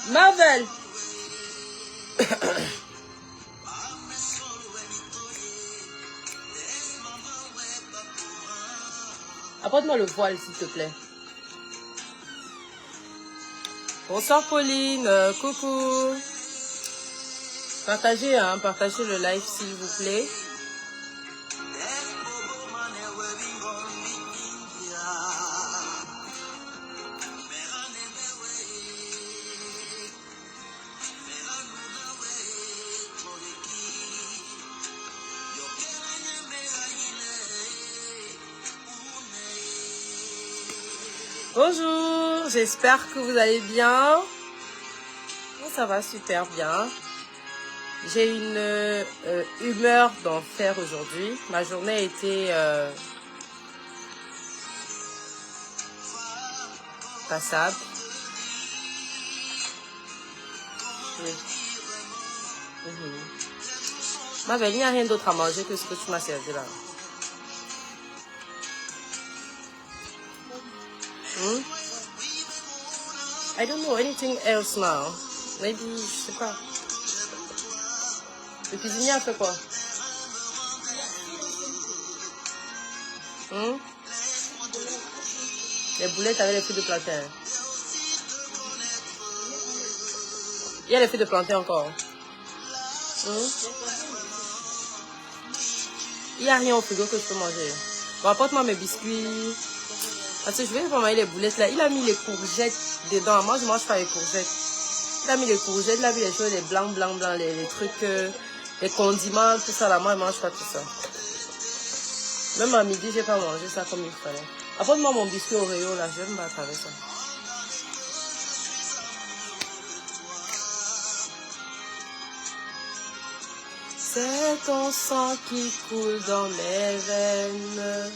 Marvel. Apporte-moi le voile, s'il te plaît. Bonsoir Pauline, coucou. Partagez, partagez le live s'il vous plaît. Bonjour, j'espère que vous allez bien. Ça va super bien. J'ai une humeur d'enfer aujourd'hui. Ma journée a été passable. Oui. Ma belle, il n'y a rien d'autre à manger que ce que tu m'as servi là. I don't know anything else now. Maybe, je sais pas. Le cuisinier a fait quoi? Les boulettes avec les feuilles de plantain. Il y a les feuilles de plantain encore. Il n'y a rien au frigo que je peux manger. Bon, apporte-moi mes biscuits. Parce que je vais pas manger les boulettes là. Il a mis les courgettes dedans. Moi, je mange pas les courgettes. Il a mis les courgettes, il a mis les choses, les blancs, les trucs, les condiments, tout ça là. Moi, je mange pas tout ça. Même à midi, j'ai pas mangé ça comme il fallait. Apporte-moi mon biscuit Oreo là. Je vais me battre avec ça. C'est ton sang qui coule dans mes veines.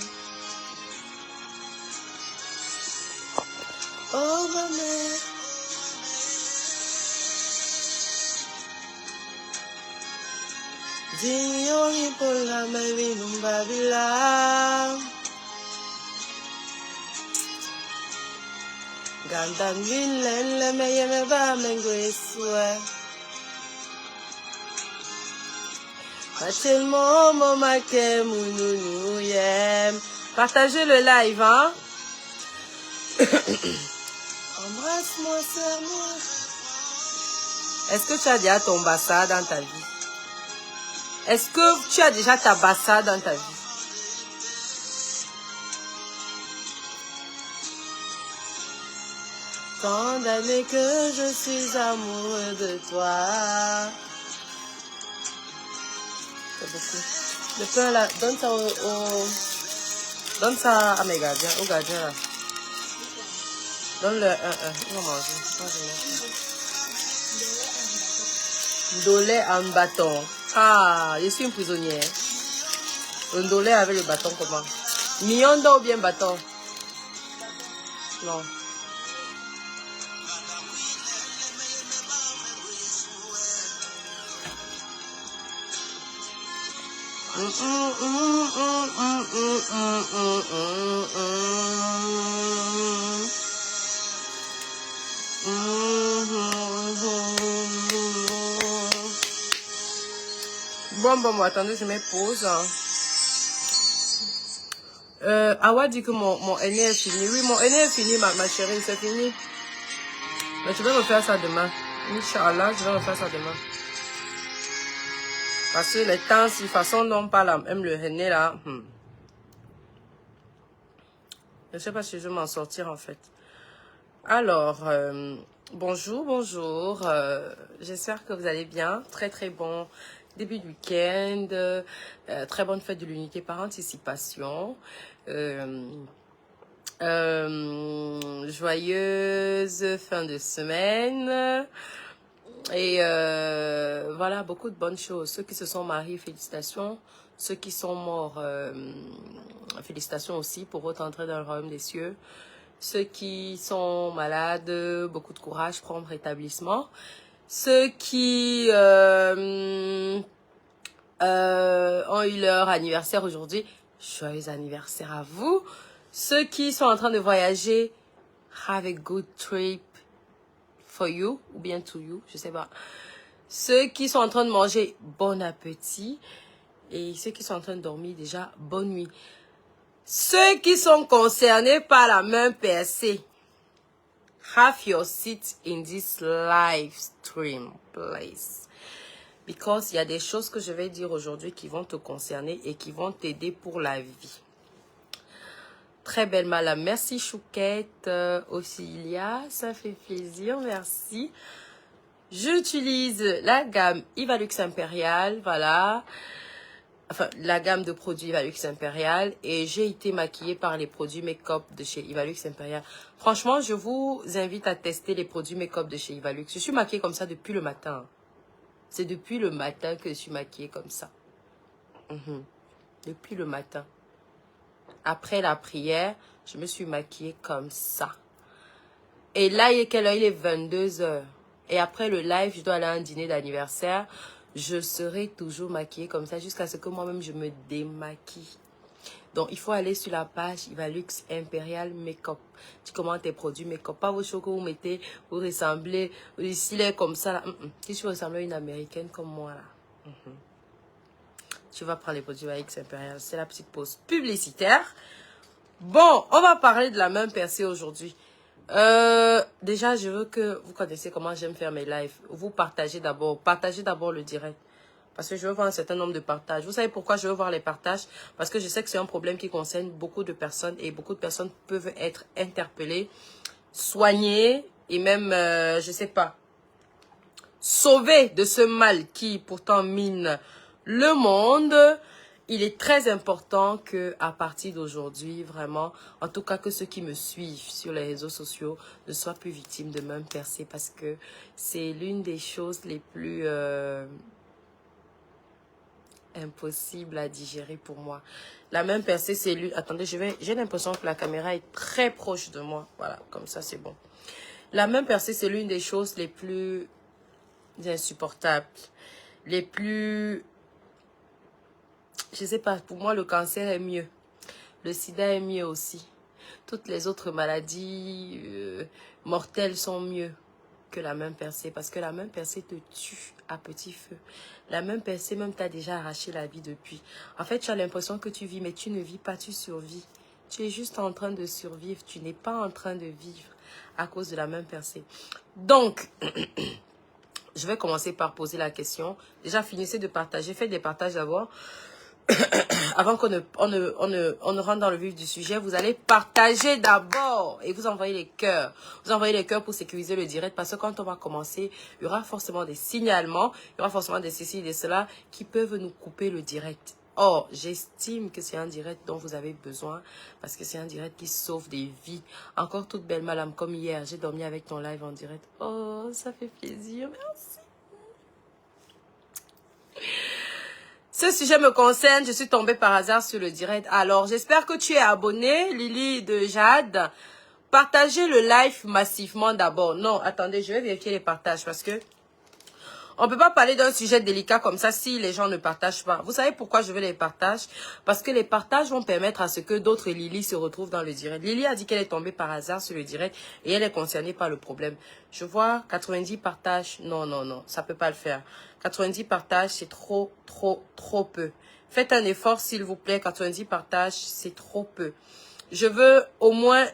Oh ma mère. Dignoni pour la mère non babila. Ganda milen le meye me ba mengweswe. Partagez le live, hein? Embrasse-moi, serre-moi. Est-ce que tu as déjà ton bassa dans ta vie? Est-ce que tu as déjà ta bassa dans ta vie? Tant d'années que je suis amoureux de toi. C'est beaucoup. Le pain là, donne ça donne ça à mes gardiens, aux gardiens là. Donne-le ils vont manger. Ndolé en bâton. Ah, je suis une prisonnière. Ndolé avec le bâton comment? Mionda ou bien bâton? Non. Bon, attendez, je me pose. Awa dit que mon aîné est fini. Oui, mon aîné est fini, ma chérie, c'est fini. Mais je vais refaire ça demain. Inch'Allah, je vais refaire ça demain. Parce que les temps, si façon dont parle même le aîné là. Je ne sais pas si je vais m'en sortir en fait. Alors, bonjour. J'espère que vous allez bien. Très très bon début de week-end. Très bonne fête de l'unité par anticipation. Joyeuse fin de semaine. Et voilà, beaucoup de bonnes choses. Ceux qui se sont mariés, félicitations. Ceux qui sont morts, félicitations aussi pour votre entrée dans le royaume des cieux. Ceux qui sont malades, beaucoup de courage, prompt rétablissement. Ceux qui ont eu leur anniversaire aujourd'hui, joyeux anniversaire à vous. Ceux qui sont en train de voyager, Have a good trip for you, ou bien to you, je sais pas. Ceux qui sont en train de manger, bon appétit. Et ceux qui sont en train de dormir, déjà, bonne nuit. Ceux qui sont concernés par la main percée, have your seat in this live stream, please. Because il y a des choses que je vais dire aujourd'hui qui vont te concerner et qui vont t'aider pour la vie. Très belle madame. Merci Chouquette. Ocilia, ça fait plaisir. Merci. J'utilise la gamme Ivalux Impérial. Voilà. Enfin, la gamme de produits Ivalux Impérial. Et j'ai été maquillée par les produits make-up de chez Ivalux Impérial. Franchement, je vous invite à tester les produits make-up de chez Ivalux. Je suis maquillée comme ça depuis le matin. C'est depuis le matin que je suis maquillée comme ça. Depuis le matin. Après la prière, je me suis maquillée comme ça. Et là, il est quelle heure? Il est 22 h. Et après le live, je dois aller à un dîner d'anniversaire. Je serai toujours maquillée comme ça jusqu'à ce que moi-même, je me démaquille. Donc, il faut aller sur la page Ivalux Impérial Makeup. Tu commandes tes produits make-up. Pas vos cheveux que vous mettez, vous ressemblez, ici, là, comme ça. Là. Si tu ressembles à une américaine comme moi, là. Tu vas prendre les produits Ivalux Impérial. C'est la petite pause publicitaire. Bon, on va parler de la main percée aujourd'hui. Déjà, je veux que vous connaissiez comment j'aime faire mes lives. Vous partagez d'abord le direct. Parce que je veux voir un certain nombre de partages. Vous savez pourquoi je veux voir les partages? Parce que je sais que c'est un problème qui concerne beaucoup de personnes. Et beaucoup de personnes peuvent être interpellées, soignées et même, je sais pas, sauvées de ce mal qui pourtant mine le monde. Il est très important que à partir d'aujourd'hui, vraiment, en tout cas que ceux qui me suivent sur les réseaux sociaux ne soient plus victimes de mains percées parce que c'est l'une des choses les plus impossibles à digérer pour moi. La main percée, c'est l'une... Attendez, j'ai l'impression que la caméra est très proche de moi. Voilà, comme ça, c'est bon. La main percée, c'est l'une des choses les plus insupportables, les plus... Je sais pas, pour moi, le cancer est mieux. Le sida est mieux aussi. Toutes les autres maladies mortelles sont mieux que la main percée. Parce que la main percée te tue à petit feu. La main percée, même, t'as déjà arraché la vie depuis. En fait, tu as l'impression que tu vis, mais tu ne vis pas, tu survis. Tu es juste en train de survivre. Tu n'es pas en train de vivre à cause de la main percée. Donc... Je vais commencer par poser la question. Déjà, finissez de partager. Faites des partages d'abord. Avant qu'on ne rentre dans le vif du sujet, vous allez partager d'abord et vous envoyez les cœurs. Vous envoyez les cœurs pour sécuriser le direct parce que quand on va commencer, il y aura forcément des signalements, il y aura forcément des ceci et des cela qui peuvent nous couper le direct. Or, j'estime que c'est un direct dont vous avez besoin parce que c'est un direct qui sauve des vies. Encore toute belle madame comme hier, j'ai dormi avec ton live en direct. Oh, ça fait plaisir, merci. Ce sujet me concerne, je suis tombée par hasard sur le direct. Alors, j'espère que tu es abonné, Lily de Jade. Partagez le live massivement d'abord. Non, attendez, je vais vérifier les partages parce que on ne peut pas parler d'un sujet délicat comme ça si les gens ne partagent pas. Vous savez pourquoi je veux les partages? Parce que les partages vont permettre à ce que d'autres Lily se retrouvent dans le direct. Lily a dit qu'elle est tombée par hasard sur le direct et elle est concernée par le problème. Je vois 90 partages. Non, non, non, ça ne peut pas le faire. 90 partages, c'est trop peu. Faites un effort, s'il vous plaît. 90 partages, c'est trop peu. Je veux au moins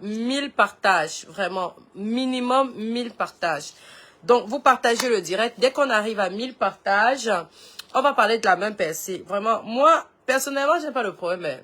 1000 partages. Vraiment, minimum 1000 partages. Donc, vous partagez le direct. Dès qu'on arrive à 1000 partages, on va parler de la main percée. Vraiment, moi, personnellement, j'ai pas de problème.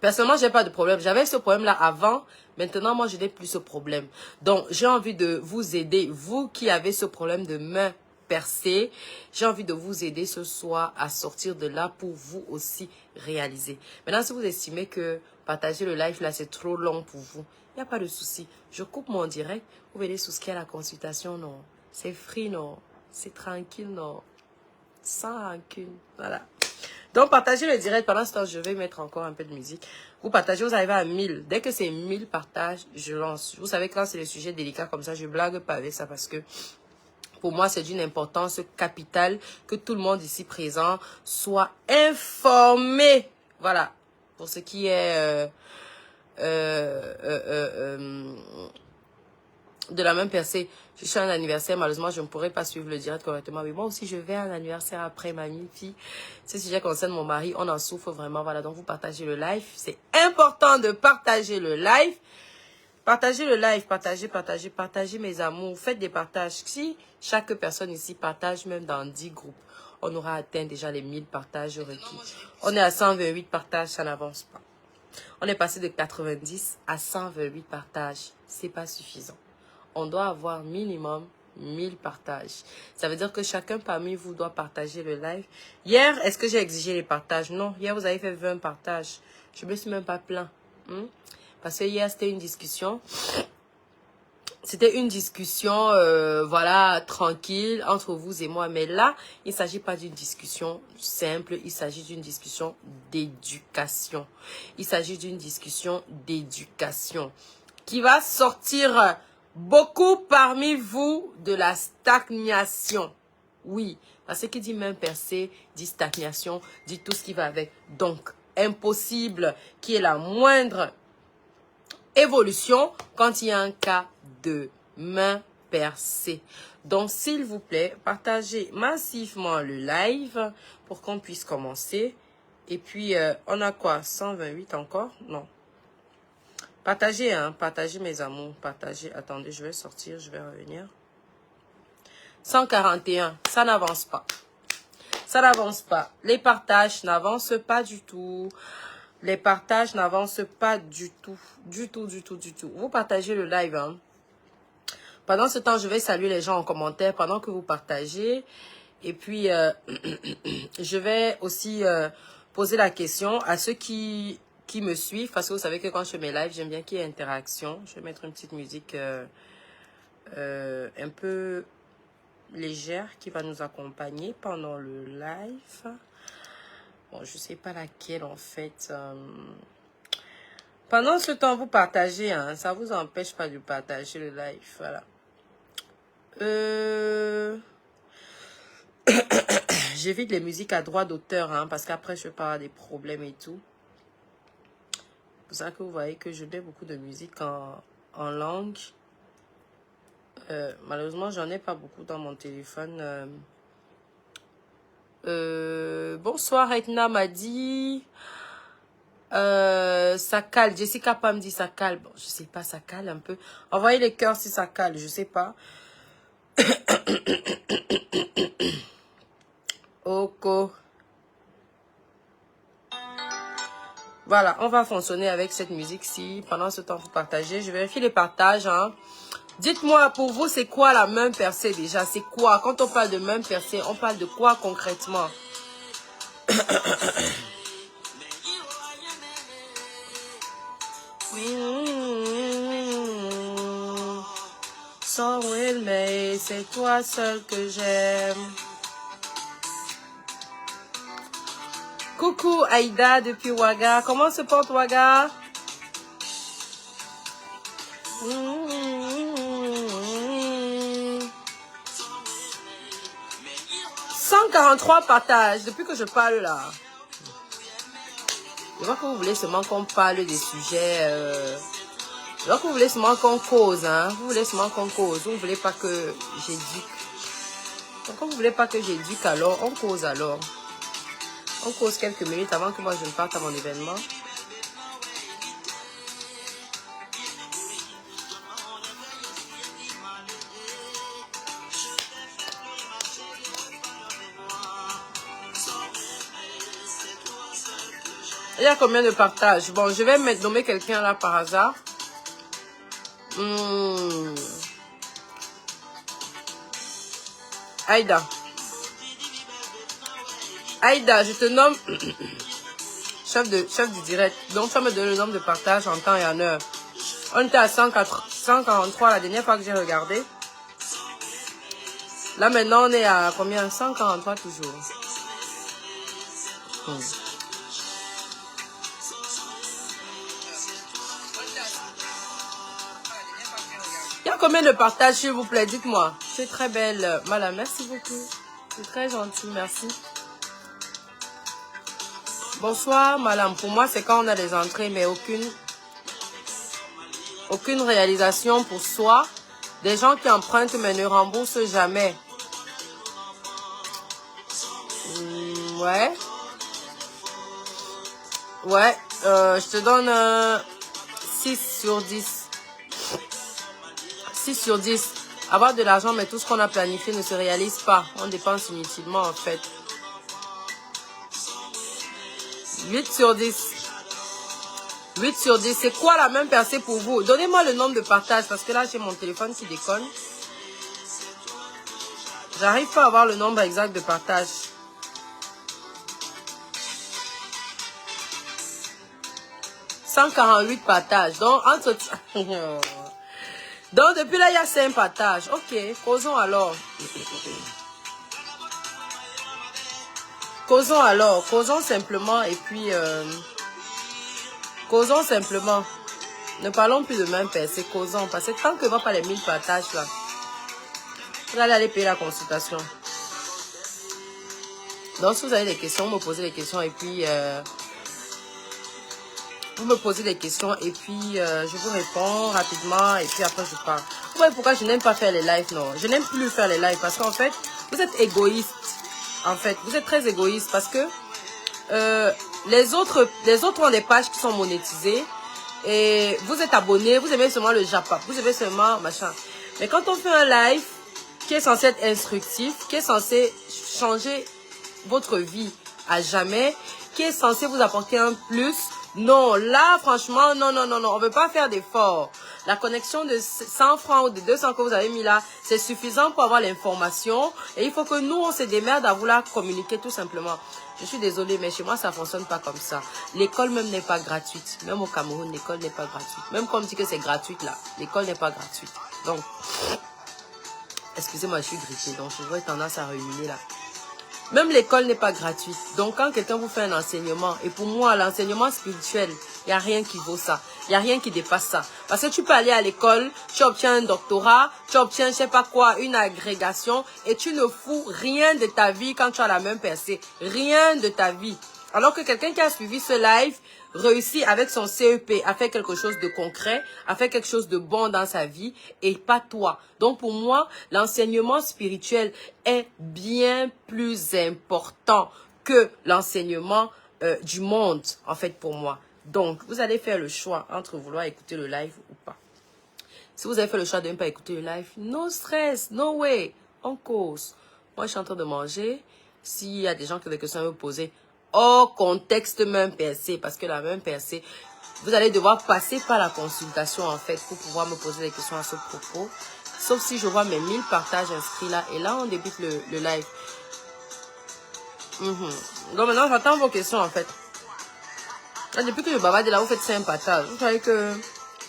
Personnellement, j'ai pas de problème. J'avais ce problème-là avant. Maintenant, moi, je n'ai plus ce problème. Donc, j'ai envie de vous aider. Vous qui avez ce problème de main percée, j'ai envie de vous aider ce soir à sortir de là pour vous aussi réaliser. Maintenant, si vous estimez que partager le live, là, c'est trop long pour vous, il n'y a pas de souci. Je coupe mon direct. Vous venez souscrire à la consultation, non. C'est free, non. C'est tranquille, non. Sans rancune. Voilà. Donc, partagez le direct. Pendant ce temps, je vais mettre encore un peu de musique. Vous partagez, vous arrivez à 1000. Dès que c'est 1000 partages, je lance. Vous savez, quand c'est des sujets délicats comme ça, je blague pas avec ça parce que pour moi, c'est d'une importance capitale que tout le monde ici présent soit informé. Voilà. Pour ce qui est de la même percée. Je suis à un anniversaire, malheureusement, je ne pourrais pas suivre le direct correctement. Mais moi aussi, je vais à un anniversaire après ma fille. Ce sujet concerne mon mari, on en souffre vraiment. Voilà, donc vous partagez le live. C'est important de partager le live. Partagez le live, partagez mes amours. Faites des partages. Si chaque personne ici partage, même dans 10 groupes, on aura atteint déjà les 1000 partages requis. On est à 128 partages, ça n'avance pas. On est passé de 90 à 128 partages. C'est pas suffisant. On doit avoir minimum 1000 partages. Ça veut dire que chacun parmi vous doit partager le live. Hier, est-ce que j'ai exigé les partages? Non. Hier, vous avez fait 20 partages. Je me suis même pas plaint. Parce que hier, c'était une discussion. C'était une discussion, voilà, tranquille entre vous et moi. Mais là, il ne s'agit pas d'une discussion simple. Il s'agit d'une discussion d'éducation. Il s'agit d'une discussion d'éducation qui va sortir beaucoup parmi vous de la stagnation. Oui, parce que qui dit main percée, dit stagnation, dit tout ce qui va avec. Donc, impossible qu'il y ait la moindre évolution quand il y a un cas de main percée. Donc, s'il vous plaît, partagez massivement le live pour qu'on puisse commencer. Et puis, on a quoi? 128 encore? Non. Partagez, hein, partagez mes amours, partagez. Attendez, je vais sortir, je vais revenir. 141, ça n'avance pas. Ça n'avance pas. Les partages n'avancent pas du tout. Les partages n'avancent pas du tout. Du tout. Vous partagez le live, hein. Pendant ce temps, je vais saluer les gens en commentaire pendant que vous partagez. Et puis, je vais aussi poser la question à ceux qui me suivent. Parce que vous savez que quand je fais mes lives, j'aime bien qu'il y ait interaction. Je vais mettre une petite musique un peu légère qui va nous accompagner pendant le live. Bon, je ne sais pas laquelle en fait. Pendant ce temps, vous partagez. Hein, ça ne vous empêche pas de partager le live. Voilà. J'évite les musiques à droit d'auteur. Hein, parce qu'après, je vais pas avoir des problèmes et tout. C'est pour ça que vous voyez que je mets beaucoup de musique en langue. Malheureusement, j'en ai pas beaucoup dans mon téléphone. Bonsoir, Etna m'a dit. Ça cale. Jessica Pam dit ça cale. Bon, je sais pas, ça cale un peu. Envoyez les cœurs si ça cale, je sais pas. Oko. Voilà, on va fonctionner avec cette musique-ci. Pendant ce temps, vous partagez. Je vérifie les partages. Hein. Dites-moi, pour vous, c'est quoi la main percée déjà? C'est quoi? Quand on parle de main percée, on parle de quoi concrètement? Sans will, mais c'est toi seul que j'aime. Coucou Aïda depuis Ouaga. Comment se porte Ouaga? 143 partages depuis que je parle là. Je vois que vous voulez seulement qu'on parle des sujets. Je vois que vous voulez seulement qu'on cause. Hein? Vous voulez seulement qu'on cause. Vous ne voulez pas que j'éduque. Donc quand vous ne voulez pas que j'éduque, alors on cause alors. On cause quelques minutes avant que moi je ne parte à mon événement. Il y a combien de partages? Bon, je vais nommer quelqu'un là par hasard. Aïda. Aïda, je te nomme chef du direct. Donc, ça me donne le nombre de partages en temps et en heure. On était à 143 la dernière fois que j'ai regardé. Là, maintenant, on est à combien? 143 toujours. Il y a combien de partages, s'il vous plaît? Dites-moi. C'est très belle. Voilà, merci beaucoup. C'est très gentil, merci. Bonsoir, madame. Pour moi, c'est quand on a des entrées, mais aucune Aucune réalisation pour soi. Des gens qui empruntent mais ne remboursent jamais. Ouais. Ouais. Je te donne 6 sur 10. 6 sur 10. Avoir de l'argent, mais tout ce qu'on a planifié ne se réalise pas. On dépense inutilement, en fait. 8 sur 10. 8 sur 10. C'est quoi la même percée pour vous? Donnez-moi le nombre de partages, parce que là, j'ai mon téléphone qui déconne. J'arrive pas à avoir le nombre exact de partages. « 148 partages. Donc, entre... Donc, depuis là, il y a 5 partages. Ok, causons alors. Causons alors. Causons simplement et puis... causons simplement. Ne parlons plus de même percée. Causons. Parce que tant que va pas les 1000 partages là, vous allez aller payer la consultation. Donc, si vous avez des questions, vous me posez des questions et puis... vous me posez des questions et puis je vous réponds rapidement et puis après je pars. Vous voyez pourquoi je n'aime pas faire les lives, non? Je n'aime plus faire les lives parce qu'en fait, vous êtes égoïste. En fait, vous êtes très égoïste parce que les autres ont des pages qui sont monétisées et vous êtes abonné, vous aimez seulement le Japap, vous aimez seulement machin. Mais quand on fait un live qui est censé être instructif, qui est censé changer votre vie à jamais, qui est censé vous apporter un plus, non, là, franchement, non, non, non, non, on ne veut pas faire d'efforts. La connexion de 100 francs ou de 200 que vous avez mis là, c'est suffisant pour avoir l'information. Et il faut que nous, on se démerde à vouloir communiquer tout simplement. Je suis désolée, mais chez moi, ça ne fonctionne pas comme ça. L'école même n'est pas gratuite. Même au Cameroun, l'école n'est pas gratuite. Même quand on dit que c'est gratuite là, l'école n'est pas gratuite. Donc, excusez-moi, je suis grippée, donc je vois tendance à ruminer là. Même l'école n'est pas gratuite. Donc, quand quelqu'un vous fait un enseignement, et pour moi, l'enseignement spirituel, il n'y a rien qui vaut ça. Il n'y a rien qui dépasse ça. Parce que tu peux aller à l'école, tu obtiens un doctorat, tu obtiens, je sais pas quoi, une agrégation, et tu ne fous rien de ta vie quand tu as la même percée. Rien de ta vie. Alors que quelqu'un qui a suivi ce live réussit avec son CEP à faire quelque chose de concret, à faire quelque chose de bon dans sa vie et pas toi. Donc pour moi, l'enseignement spirituel est bien plus important que l'enseignement du monde, en fait, pour moi. Donc, vous allez faire le choix entre vouloir écouter le live ou pas. Si vous avez fait le choix de ne pas écouter le live, no stress, no way, on cause. Moi, je suis en train de manger. S'il y a des gens qui ont des questions à me poser, hors contexte même percée, parce que la même percée, vous allez devoir passer par la consultation, en fait, pour pouvoir me poser des questions à ce propos. Sauf si je vois mes 1000 partages inscrits là, et là, on débute le live. Donc maintenant, j'attends vos questions, en fait. Là, depuis que je bavarde là, vous faites 5 partages. Vous savez que...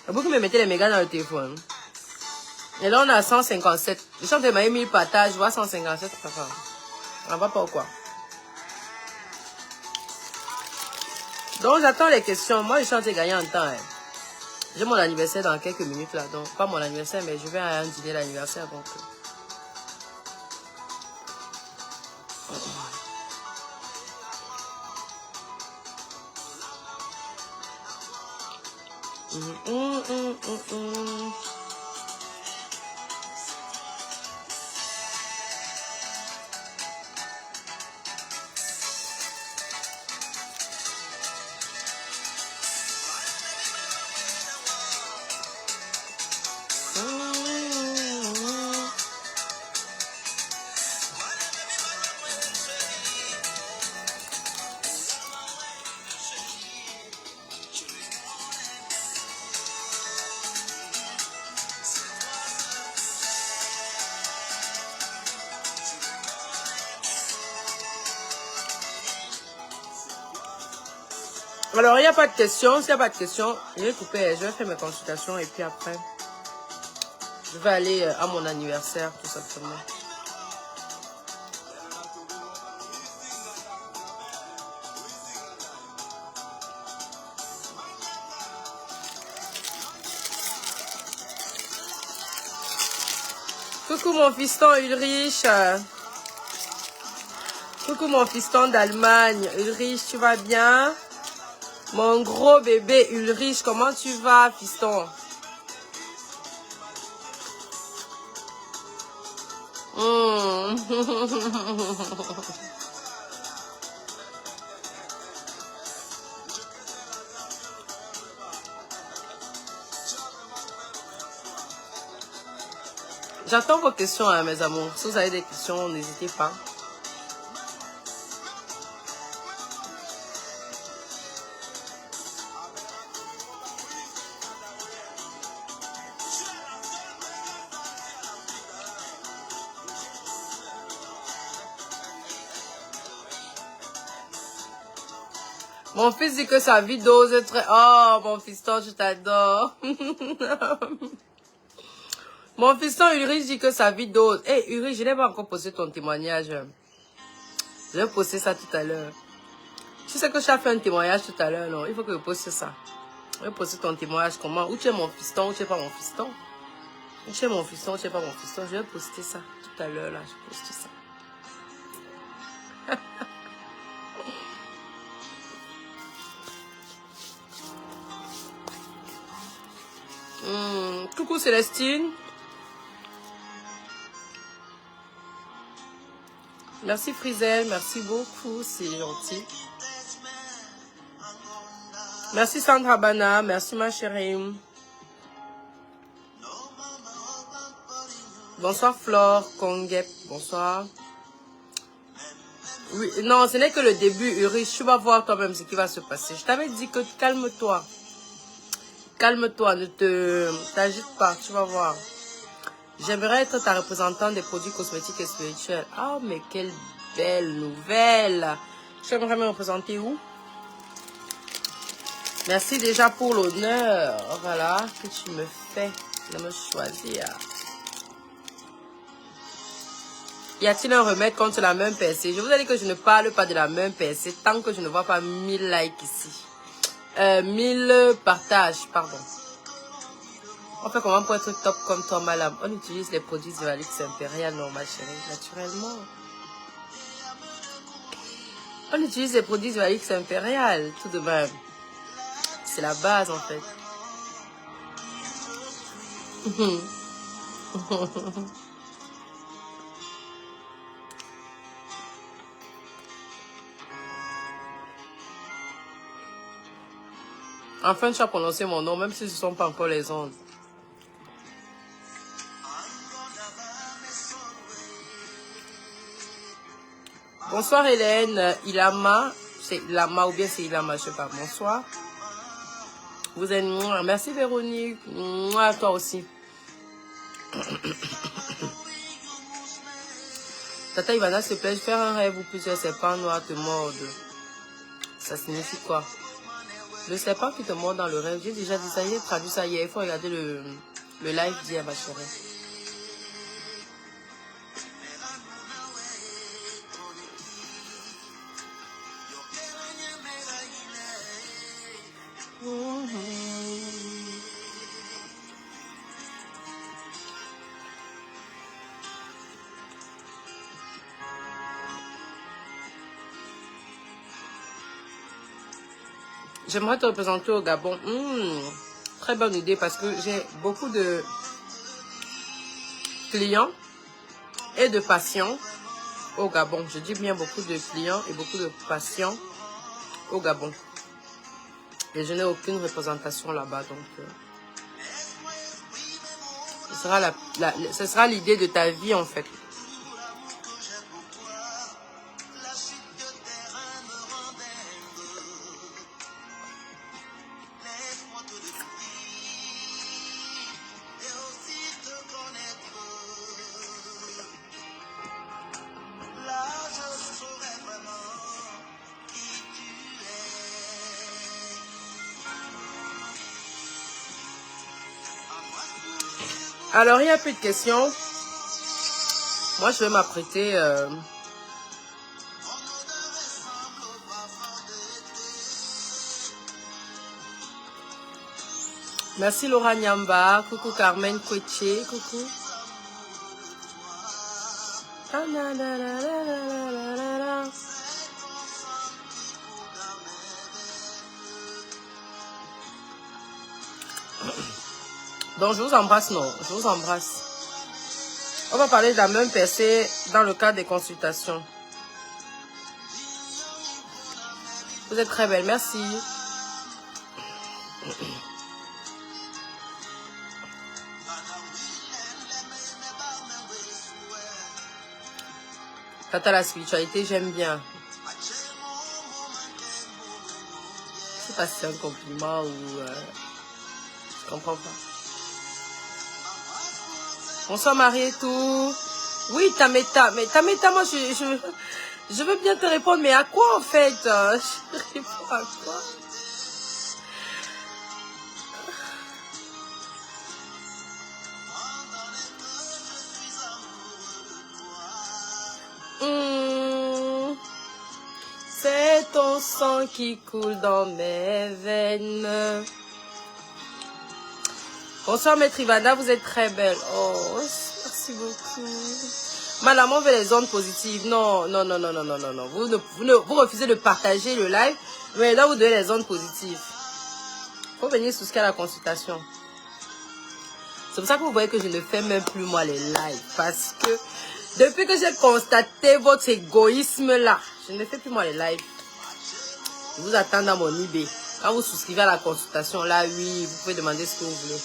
Vous me mettez les mégas dans le téléphone. Et là, on a 157. Je chante de ma 1000 partages, je vois 157. On va pas ou quoi? Donc, j'attends les questions. Moi, je chante gagner en temps. Hein. J'ai mon anniversaire dans quelques minutes là. Donc, pas mon anniversaire, mais je vais à un dîner d'anniversaire. Donc... Alors, il n'y a pas de questions. S'il n'y a pas de questions, je vais couper, je vais faire mes consultations et puis après, je vais aller à mon anniversaire, tout simplement. Coucou mon fiston Ulrich. Coucou mon fiston d'Allemagne. Ulrich, tu vas bien? Mon gros bébé Ulrich, comment tu vas, fiston? Hmm. J'attends vos questions, hein, mes amours. Si vous avez des questions, n'hésitez pas. Mon fils dit que sa vie d'ose est très... Oh, mon fiston, je t'adore. Mon fiston Ulrich dit que sa vie d'ose... Eh, hey, Ulrich, je n'ai pas encore posté ton témoignage. Je vais poster ça tout à l'heure. Tu sais que je t'ai fait un témoignage tout à l'heure, non? Il faut que je poste ça. Je vais poster ton témoignage. Comment? Où tu es mon fiston? Où tu n'es pas mon fiston? Où tu es mon fiston? Où tu n'es pas mon fiston? Je vais poster ça tout à l'heure, là. Je poste ça. Coucou Célestine. Merci Frizel, merci beaucoup, c'est gentil. Merci Sandra Bana, merci ma chérie. Bonsoir Flore, Kongep, bonsoir. Oui, non, ce n'est que le début, Uri, tu vas voir toi-même ce qui va se passer. Je t'avais dit que calme-toi. Calme-toi, ne t'agite pas, tu vas voir. J'aimerais être ta représentante des produits cosmétiques et spirituels. Ah, mais quelle belle nouvelle. Tu aimerais me représenter où? Merci déjà pour l'honneur, voilà, que tu me fais de me choisir. Y a-t-il un remède contre la même percée? Je vous ai dit que je ne parle pas de la même percée tant que je ne vois pas 1000 likes ici. 1000 partages, pardon. On fait comment pour être top comme toi, madame? On utilise les produits de Valix Impérial, non, ma chérie, naturellement. On utilise les produits de Valix Impérial, tout de même. C'est la base, en fait. Enfin, tu as prononcé mon nom, même si ce ne sont pas encore les ondes. Bonsoir Hélène, Ilama, c'est Ilama ou bien c'est Ilama, je sais pas, bonsoir. Vous êtes, merci Véronique, à toi aussi. Tata Ivana, s'il te plaît, faire un rêve où plusieurs serpents noirs te mordent. Ça signifie quoi? Le serpent qui te mord dans le rêve, j'ai déjà dit ça, j'ai traduit ça hier, il faut regarder le live d'hier, ma chérie. J'aimerais te représenter au Gabon. Très bonne idée parce que j'ai beaucoup de clients et de patients au Gabon. Je dis bien beaucoup de clients et beaucoup de patients au Gabon. Et je n'ai aucune représentation là-bas. Donc, ce sera l'idée de ta vie en fait. Alors, il n'y a plus de questions. Moi, je vais m'apprêter. Merci Laura Nyamba. Coucou Carmen Kweche. Coucou. Donc, je vous embrasse, non. Je vous embrasse. On va parler de la même percée dans le cadre des consultations. Vous êtes très belle, merci. Quant à la spiritualité, j'aime bien. Je sais pas si c'est un compliment ou... je comprends pas. Bonsoir Marie et tout. Oui, Tameta. Mais Tameta, moi, je veux bien te répondre, mais à quoi en fait? Je réponds à quoi? C'est ton sang qui coule dans mes veines. Bonsoir Maître Ivana, vous êtes très belle. Oh, merci beaucoup. Madame, on veut les ondes positives. Non, non, non, non, non, non, non, non. Vous refusez de partager le live, mais là vous donnez les ondes positives. Faut venir souscrire à la consultation. C'est pour ça que vous voyez que je ne fais même plus moi les lives. Parce que depuis que j'ai constaté votre égoïsme là, je ne fais plus moi les lives. Je vous attends dans mon eBay. Quand vous souscrivez à la consultation là, oui, vous pouvez demander ce que vous voulez.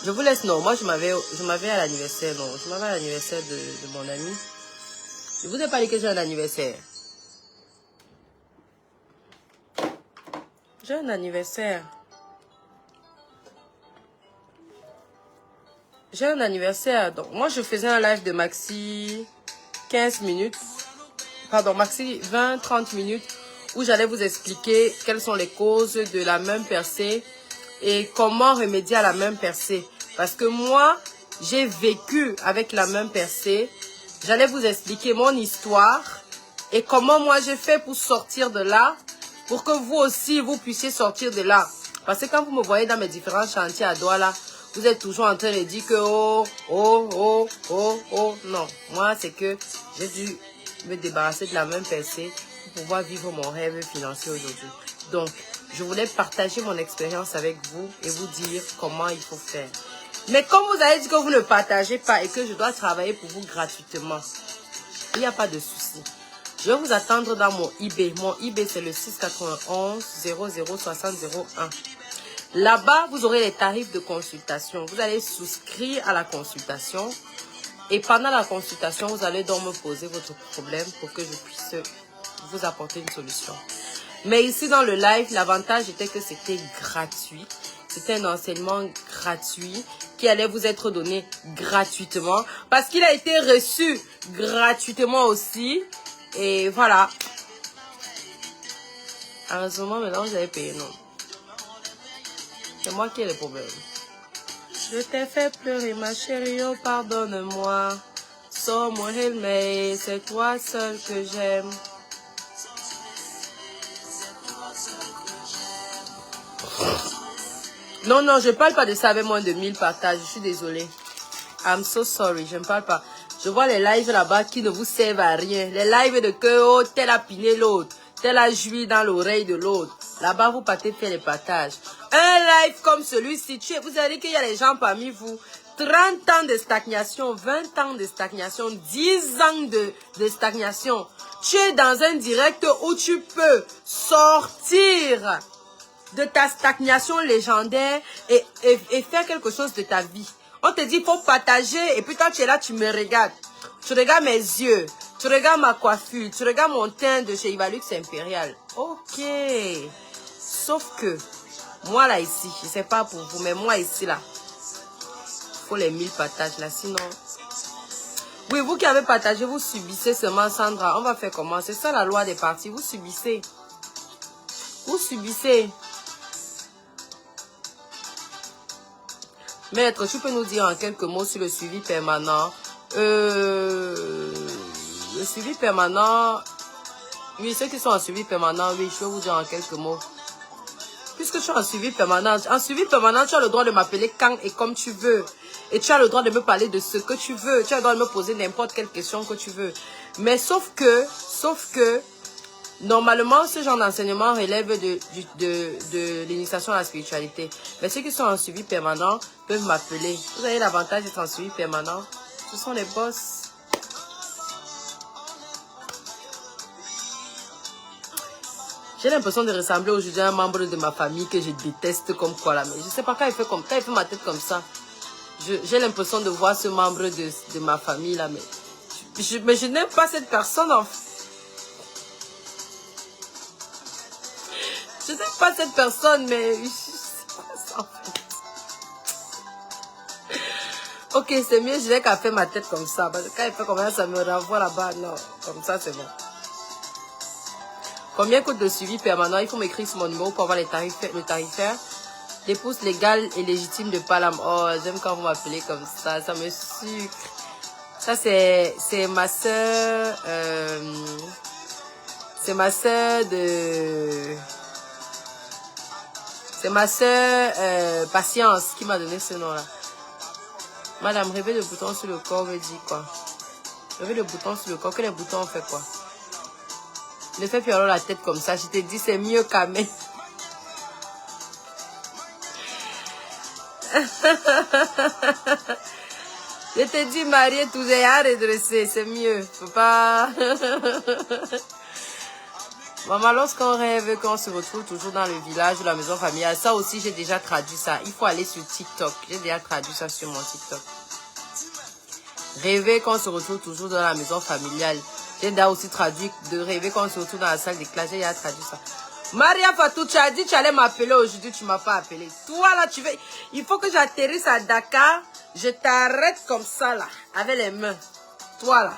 Je vous laisse, non, moi je m'avais à l'anniversaire, non, je m'avais à l'anniversaire de mon ami. Je vous ai pas dit que j'ai un anniversaire. J'ai un anniversaire. J'ai un anniversaire, donc moi je faisais un live de maxi 15 minutes, pardon, maxi 20-30 minutes, où j'allais vous expliquer quelles sont les causes de la même percée et comment remédier à la même percée. Parce que moi, j'ai vécu avec la même percée. J'allais vous expliquer mon histoire et comment moi j'ai fait pour sortir de là, pour que vous aussi, vous puissiez sortir de là. Parce que quand vous me voyez dans mes différents chantiers à Douala, vous êtes toujours en train de dire que non, moi c'est que j'ai dû me débarrasser de la même percée pour pouvoir vivre mon rêve financier aujourd'hui. Donc, je voulais partager mon expérience avec vous et vous dire comment il faut faire. Mais comme vous avez dit que vous ne partagez pas et que je dois travailler pour vous gratuitement, il n'y a pas de souci. Je vais vous attendre dans mon eBay. Mon eBay, c'est le 691 0060 01. Là-bas, vous aurez les tarifs de consultation. Vous allez souscrire à la consultation. Et pendant la consultation, vous allez donc me poser votre problème pour que je puisse vous apporter une solution. Mais ici, dans le live, l'avantage était que c'était gratuit. C'était un enseignement gratuit qui allait vous être donné gratuitement. Parce qu'il a été reçu gratuitement aussi. Et voilà. Heureusement, maintenant, vous avez payé, non. C'est moi qui ai le problème. Je t'ai fait pleurer, ma chérie, oh, pardonne-moi. Sors-moi, mais c'est toi seul que j'aime. Non, non, je ne parle pas de ça avec moins de 1000 partages. Je suis désolée. I'm so sorry, je ne parle pas. Je vois les lives là-bas qui ne vous servent à rien. Les lives de que, oh, tel a piné l'autre. Tel a joui dans l'oreille de l'autre. Là-bas, vous partez faire les partages. Un live comme celui-ci, vous allez qu'il y a les gens parmi vous. 30 ans de stagnation, 20 ans de stagnation, 10 ans de stagnation. Tu es dans un direct où tu peux sortir de ta stagnation légendaire et faire quelque chose de ta vie. On te dit, il faut partager. Et puis toi, tu es là, tu me regardes. Tu regardes mes yeux. Tu regardes ma coiffure. Tu regardes mon teint de chez Ivalux Impérial. Ok. Sauf que, moi là, ici, je ne sais pas pour vous, mais moi ici, là, il faut les 1000 partages là. Sinon, oui, vous qui avez partagé, vous subissez seulement, Sandra. On va faire comment? C'est ça la loi des partis. Vous subissez. Vous subissez. Maître, tu peux nous dire en quelques mots sur le suivi permanent? Le suivi permanent, oui, ceux qui sont en suivi permanent, oui, je vais vous dire en quelques mots. Puisque tu es en suivi permanent, tu as le droit de m'appeler quand et comme tu veux. Et tu as le droit de me parler de ce que tu veux. Tu as le droit de me poser n'importe quelle question que tu veux. Mais sauf que, Normalement, ce genre d'enseignement relève de l'initiation à la spiritualité. Mais ceux qui sont en suivi permanent peuvent m'appeler. Vous avez l'avantage d'être en suivi permanent. Ce sont les boss. J'ai l'impression de ressembler aujourd'hui à un membre de ma famille que je déteste comme quoi là. Mais je sais pas quand il fait ma tête comme ça. J'ai l'impression de voir ce membre de ma famille là. Mais je n'aime pas cette personne en fait. Je n'aime pas cette personne, mais c'est quoi ça en fait? Ok, c'est mieux, je n'ai qu'à faire ma tête comme ça. Parce que quand il fait comme ça me renvoie là-bas. Non, comme ça c'est bon. Combien coûte le suivi permanent? Il faut m'écrire sur mon numéro pour avoir le tarifaire. L'épouse légale et légitime de Palam. Oh, j'aime quand vous m'appelez comme ça. Ça me sucre. Ça, c'est ma soeur. C'est ma soeur de... C'est ma soeur Patience qui m'a donné ce nom-là. Madame, rêver le bouton sur le corps me dit quoi? Rêver le bouton sur le corps. Que les boutons ont fait quoi? Ne fais plus alors la tête comme ça. Je te dis, c'est mieux qu'à même. Je te dis, marié, tout est à redresser. C'est mieux. Faut pas... Maman, lorsqu'on rêve, qu'on se retrouve toujours dans le village ou la maison familiale, ça aussi, j'ai déjà traduit ça. Il faut aller sur TikTok. J'ai déjà traduit ça sur mon TikTok. Rêver qu'on se retrouve toujours dans la maison familiale. J'ai déjà aussi traduit de rêver qu'on se retrouve dans la salle de classe. J'ai déjà traduit ça. Maria Fatou, tu as dit que tu allais m'appeler aujourd'hui, tu ne m'as pas appelé. Toi là, tu veux... Il faut que j'atterrisse à Dakar. Je t'arrête comme ça là, avec les mains. Toi là.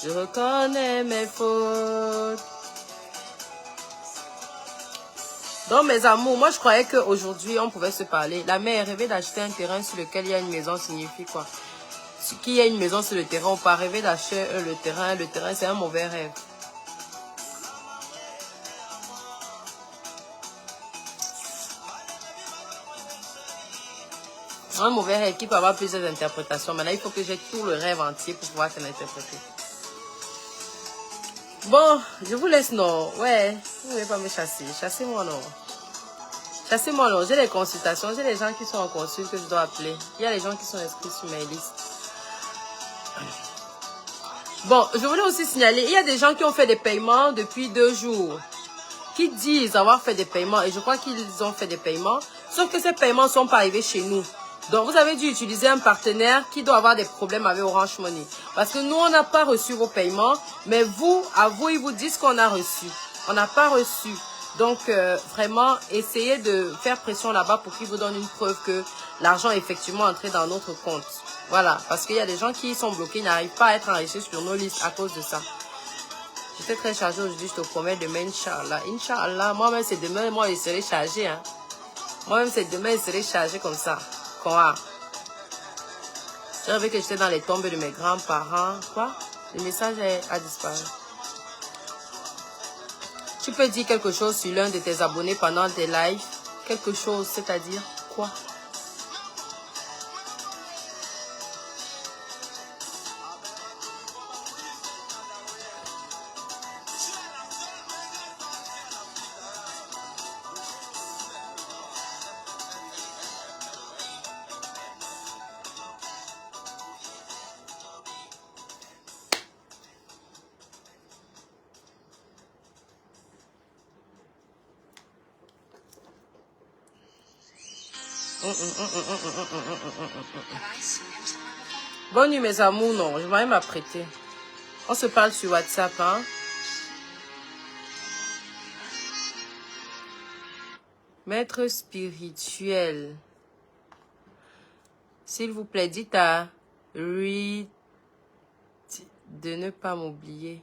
Je reconnais mes fautes. Donc mes amours, moi je croyais qu'aujourd'hui on pouvait se parler. La mère rêvait d'acheter un terrain sur lequel il y a une maison signifie quoi? Qu'il y a une maison sur le terrain, on peut rêver d'acheter le terrain. Le terrain c'est un mauvais rêve. Un mauvais rêve qui peut avoir plusieurs interprétations. Maintenant il faut que j'ai tout le rêve entier pour pouvoir te l'interpréter. Bon, je vous laisse, non. Ouais, vous ne voulez pas me chasser. Chassez-moi, non. Chassez-moi, non. J'ai les consultations. J'ai les gens qui sont en consulte que je dois appeler. Il y a les gens qui sont inscrits sur mes listes. Bon, je voulais aussi signaler, il y a des gens qui ont fait des paiements depuis 2 jours. Qui disent avoir fait des paiements. Et je crois qu'ils ont fait des paiements. Sauf que ces paiements ne sont pas arrivés chez nous. Donc, vous avez dû utiliser un partenaire qui doit avoir des problèmes avec Orange Money. Parce que nous, on n'a pas reçu vos paiements. Mais vous, à vous, ils vous disent qu'on a reçu. On n'a pas reçu. Donc, vraiment, essayez de faire pression là-bas pour qu'ils vous donnent une preuve que l'argent est effectivement entré dans notre compte. Voilà. Parce qu'il y a des gens qui sont bloqués, n'arrivent pas à être enregistrés sur nos listes à cause de ça. J'étais très chargée aujourd'hui, je te promets, demain, Inch'Allah. Inch'Allah, moi-même, c'est demain, moi, je serai chargée. Hein. Moi-même, c'est demain, je serai chargée comme ça. Quoi? J'ai rêvé que j'étais dans les tombes de mes grands-parents. Quoi? Le message a disparu. Tu peux dire quelque chose sur l'un de tes abonnés pendant tes lives? Quelque chose, c'est-à-dire quoi? Bonne nuit mes amours, non, je vais même m'apprêter. On se parle sur WhatsApp, hein. Maître spirituel. S'il vous plaît, dites à Reed de ne pas m'oublier.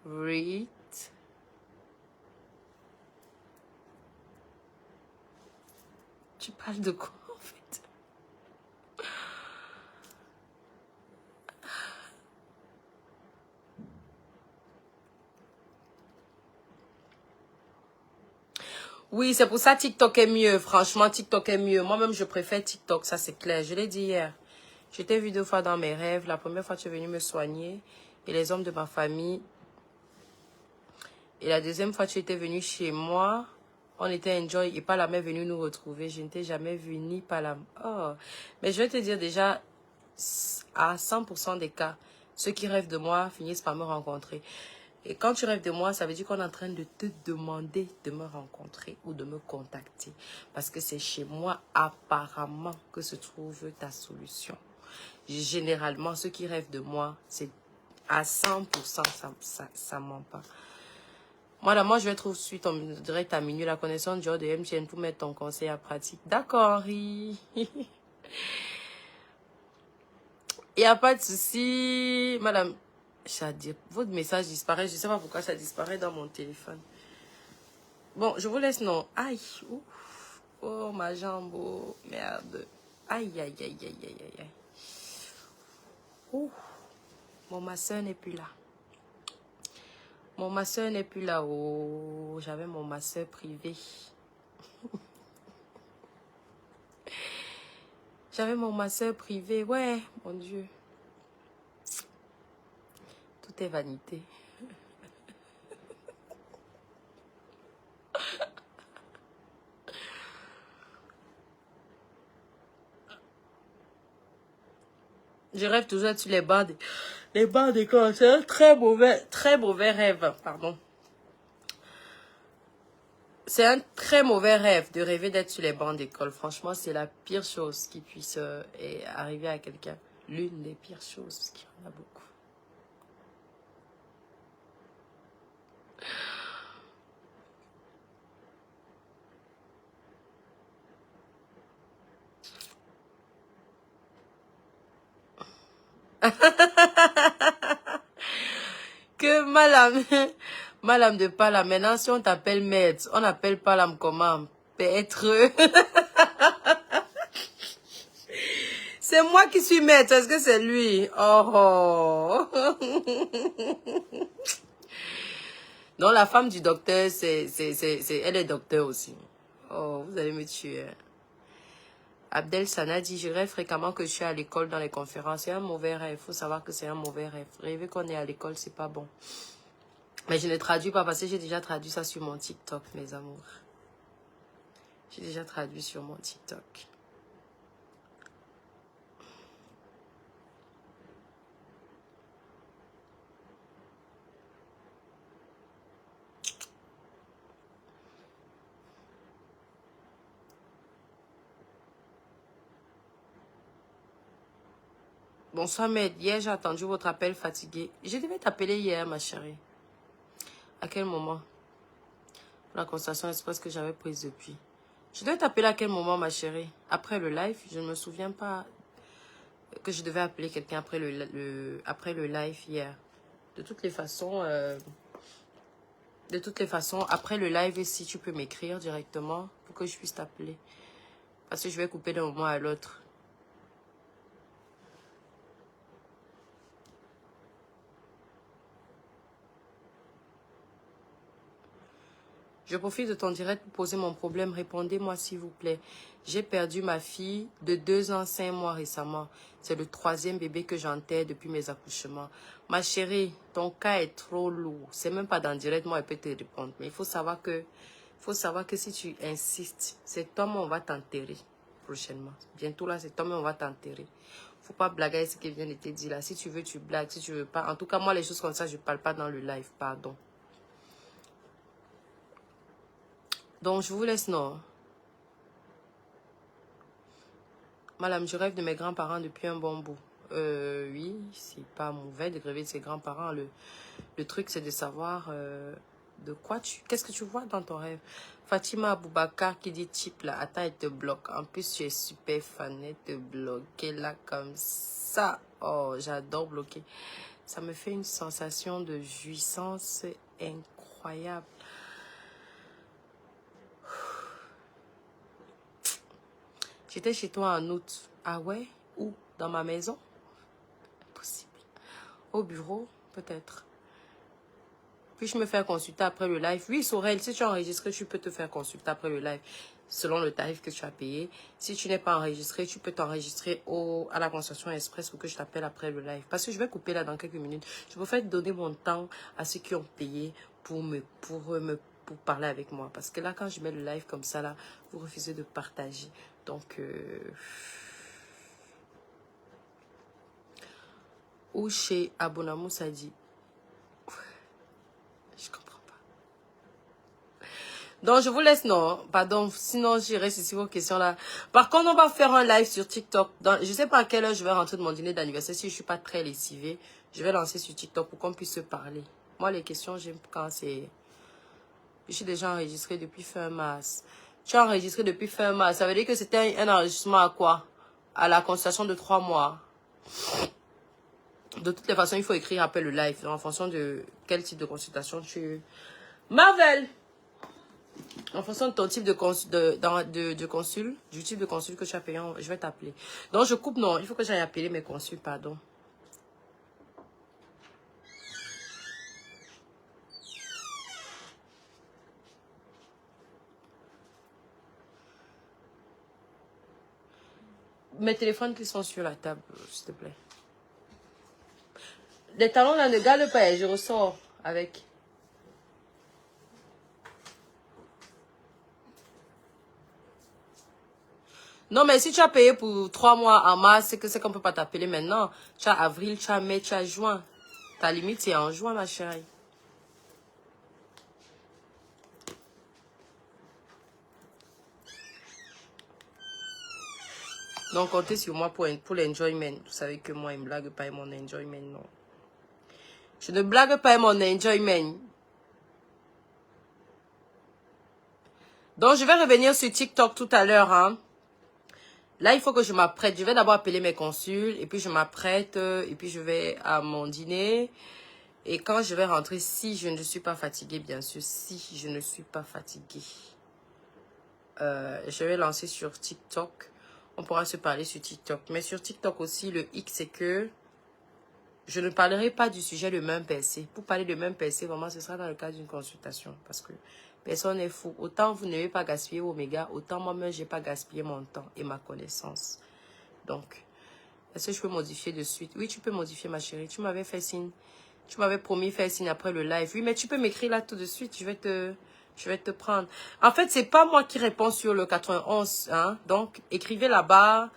Read. Tu parles de quoi en fait? Oui, c'est pour ça TikTok est mieux. Franchement, TikTok est mieux. Moi-même, je préfère TikTok, ça c'est clair. Je l'ai dit hier. Je t'ai vu 2 fois dans mes rêves. La première fois, tu es venu me soigner. Et les hommes de ma famille. Et la deuxième fois, tu étais venu chez moi. On était enjoy. Et Palam est venu nous retrouver. Je ne t'ai jamais vu ni Palam. Oh. Mais je vais te dire déjà, à 100% des cas, ceux qui rêvent de moi finissent par me rencontrer. Et quand tu rêves de moi, ça veut dire qu'on est en train de te demander de me rencontrer ou de me contacter. Parce que c'est chez moi, apparemment, que se trouve ta solution. Généralement, ceux qui rêvent de moi, c'est à 100%, ça ment pas. Moi, je vais trouver suite en direct à minuit la connexion du jour de MTN pour mettre ton conseil à pratique. D'accord, Henri. Il n'y a pas de souci, madame. Votre message disparaît. Je ne sais pas pourquoi ça disparaît dans mon téléphone. Bon, je vous laisse, non. Aïe, ouf. Oh, ma jambe, oh, merde. Aïe, aïe, aïe, aïe, aïe, aïe, aïe. Ouh. Mon masseur n'est plus là. Mon masseur n'est plus là. Oh, j'avais mon masseur privé. J'avais mon masseur privé. Ouais, mon Dieu. Tout est vanité. Je rêve toujours sur les bancs d'école. C'est un très mauvais rêve. Pardon. C'est un très mauvais rêve de rêver d'être sur les bancs d'école. Franchement, c'est la pire chose qui puisse arriver à quelqu'un. L'une des pires choses, parce qu'il y en a beaucoup. Que Malam, Malam de Palam. Maintenant, si on t'appelle maître, on appelle Palam comment? Pêtre. C'est moi qui suis maître. Est-ce que c'est lui? Oh, oh. Non, la femme du docteur, elle est docteur aussi. Oh, vous allez me tuer. Abdel Sana dit, je rêve fréquemment que je suis à l'école dans les conférences. C'est un mauvais rêve. Il faut savoir que c'est un mauvais rêve. Rêver qu'on est à l'école, c'est pas bon. Mais je ne traduis pas parce que j'ai déjà traduit ça sur mon TikTok, mes amours. J'ai déjà traduit sur mon TikTok. Bonsoir, maître. Hier, j'ai attendu votre appel fatigué. Je devais t'appeler hier, ma chérie. À quel moment? La conversation express que j'avais prise depuis. Je devais t'appeler à quel moment, ma chérie? Après le live, je ne me souviens pas que je devais appeler quelqu'un après après le live hier. De toutes les façons, après le live, si tu peux m'écrire directement pour que je puisse t'appeler. Parce que je vais couper d'un moment à l'autre. Je profite de ton direct pour poser mon problème. Répondez-moi, s'il vous plaît. J'ai perdu ma fille de 2 ans, 5 mois récemment. C'est le 3e bébé que j'enterre depuis mes accouchements. Ma chérie, ton cas est trop lourd. C'est même pas dans le direct, moi, elle peut te répondre. Mais il faut savoir que si tu insistes, cet homme, on va t'enterrer prochainement. Bientôt là, cet homme, on va t'enterrer. Faut pas blaguer avec ce qui vient de te dire là. Si tu veux, tu blagues. Si tu veux pas. En tout cas, moi, les choses comme ça, je parle pas dans le live. Pardon. Donc, je vous laisse, non. Madame, je rêve de mes grands-parents depuis un bon bout. Oui, c'est pas mauvais de rêver de ses grands-parents. Le truc, c'est de savoir de quoi qu'est-ce que tu vois dans ton rêve. Fatima Aboubakar qui dit type là, attends, elle te bloque. En plus, tu es super fan, elle te bloque là comme ça. Oh, j'adore bloquer. Ça me fait une sensation de jouissance incroyable. J'étais chez toi en août. Ah ouais? Où? Dans ma maison? Impossible. Au bureau, peut-être. Puis-je me faire consulter après le live? Oui, Sorel, si tu es enregistré, tu peux te faire consulter après le live selon le tarif que tu as payé. Si tu n'es pas enregistré, tu peux t'enregistrer à la consultation express pour que je t'appelle après le live. Parce que je vais couper là dans quelques minutes. Je préfère donner mon temps à ceux qui ont payé pour parler avec moi. Parce que là, quand je mets le live comme ça, là, vous refusez de partager. Donc, ou chez Abonamou, ça dit. Je comprends pas. Donc, je vous laisse, non. Pardon, sinon, j'irai sur vos questions là. Par contre, on va faire un live sur TikTok. Je sais pas à quelle heure je vais rentrer de mon dîner d'anniversaire. Si je suis pas très lessivée, je vais lancer sur TikTok pour qu'on puisse se parler. Moi, les questions, j'aime quand c'est... Je suis déjà enregistrée depuis fin mars. Tu as enregistré depuis fin mars. Ça veut dire que c'était un enregistrement à quoi? À la consultation de 3 mois. De toutes les façons, il faut écrire après le live. En fonction de quel type de consultation tu... Marvel! En fonction de ton type de consul, du type de consul que tu as payé, je vais t'appeler. Donc, je coupe, non. Il faut que j'aille appeler mes consuls, pardon. Mes téléphones qui sont sur la table, s'il te plaît. Les talons là ne galent pas, je ressors avec. Non, mais si tu as payé pour 3 mois en mars, c'est qu'on ne peut pas t'appeler maintenant. Tu as avril, tu as mai, tu as juin. Ta limite, c'est en juin, ma chérie. Donc, comptez sur moi pour l'enjoyment. Vous savez que moi, je ne blague pas mon enjoyment, non. Je ne blague pas mon enjoyment. Donc, je vais revenir sur TikTok tout à l'heure. Hein. Là, il faut que je m'apprête. Je vais d'abord appeler mes consuls. Et puis, je m'apprête. Et puis, je vais à mon dîner. Et quand je vais rentrer, si je ne suis pas fatiguée, bien sûr. Si je ne suis pas fatiguée. Je vais lancer sur TikTok. On pourra se parler sur TikTok. Mais sur TikTok aussi, le hic, c'est que je ne parlerai pas du sujet de même PC. Pour parler de même PC, vraiment, ce sera dans le cadre d'une consultation. Parce que personne n'est fou. Autant vous n'avez pas gaspillé vos mégas, autant moi-même, je n'ai pas gaspillé mon temps et ma connaissance. Donc, est-ce que je peux modifier de suite? Oui, tu peux modifier, ma chérie. Tu m'avais fait signe. Tu m'avais promis faire signe après le live. Oui, mais tu peux m'écrire là tout de suite. Je vais te prendre. En fait, c'est pas moi qui réponds sur le 91. Hein? Donc, écrivez là-bas.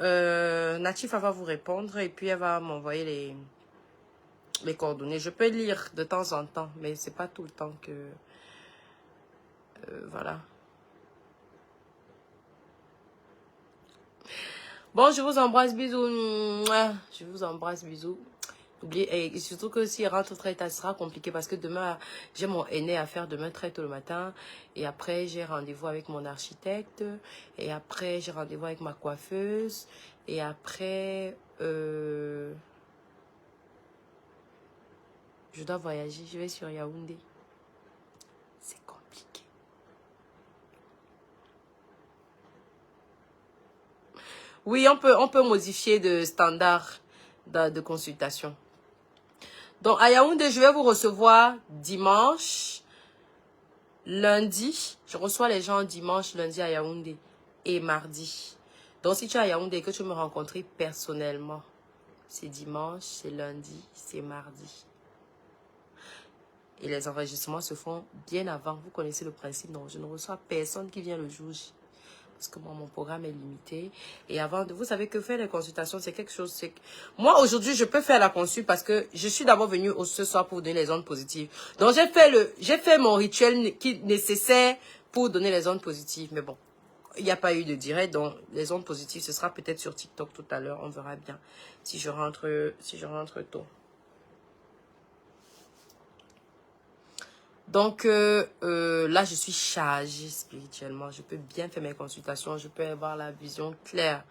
Natif, elle va vous répondre et puis elle va m'envoyer les coordonnées. Je peux lire de temps en temps, mais c'est pas tout le temps que... voilà. Bon, je vous embrasse, bisous. Mouah. Je vous embrasse, bisous. Oubliez, et surtout que s'il rentre très tard, ce sera compliqué parce que demain, j'ai mon aîné à faire demain très tôt le matin. Et après, j'ai rendez-vous avec mon architecte. Et après, j'ai rendez-vous avec ma coiffeuse. Et après, je dois voyager. Je vais sur Yaoundé. C'est compliqué. Oui, on peut modifier de standard de consultation. Donc, à Yaoundé, je vais vous recevoir dimanche, lundi. Je reçois les gens dimanche, lundi à Yaoundé et mardi. Donc, si tu es à Yaoundé et que tu veux me rencontrer personnellement, c'est dimanche, c'est lundi, c'est mardi. Et les enregistrements se font bien avant. Vous connaissez le principe. Non, je ne reçois personne qui vient le jour J. Parce que moi, mon programme est limité. Et avant, vous savez que faire les consultations, c'est quelque chose... Moi, aujourd'hui, je peux faire la consul parce que je suis d'abord venue ce soir pour donner les ondes positives. Donc, j'ai fait mon rituel nécessaire pour donner les ondes positives. Mais bon, il n'y a pas eu de direct. Donc, les ondes positives, ce sera peut-être sur TikTok tout à l'heure. On verra bien si je rentre tôt. Donc, là, je suis chargée spirituellement. Je peux bien faire mes consultations. Je peux avoir la vision claire.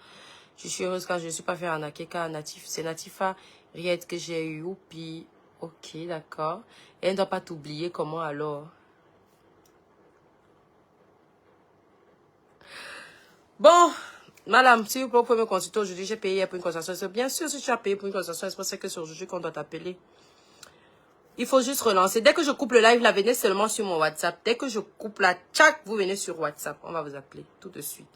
Je suis heureuse quand je ne suis pas fait arnaquer car Natif, c'est Natifa Riette que j'ai eu. Puis, ok, d'accord. Et elle ne doit pas t'oublier. Comment alors? Bon, madame, si vous pouvez me consulter aujourd'hui, j'ai payé pour une consultation. Bien sûr, si tu as payé pour une consultation, c'est pour ça que c'est aujourd'hui qu'on doit t'appeler. Il faut juste relancer. Dès que je coupe le live, là, venez seulement sur mon WhatsApp. Dès que je coupe la tchac, vous venez sur WhatsApp. On va vous appeler tout de suite.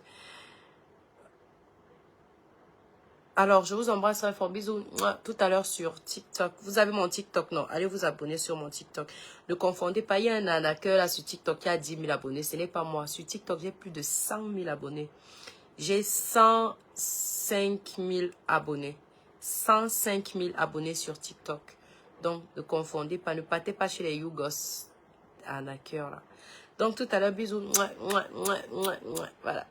Alors, je vous embrasse très fort. Bisous. Mouah. Tout à l'heure sur TikTok. Vous avez mon TikTok? Non. Allez vous abonner sur mon TikTok. Ne confondez pas. Il y a un arnaqueur là sur TikTok qui a 10 000 abonnés. Ce n'est pas moi. Sur TikTok, j'ai plus de 100 000 abonnés. J'ai 105 000 abonnés. 105 000 abonnés sur TikTok. Donc, ne confondez pas. Ne partez pas chez les Yougos arnaqueurs là. Donc, tout à l'heure, bisous. Mouah, mouah, mouah, mouah, mouah. Voilà.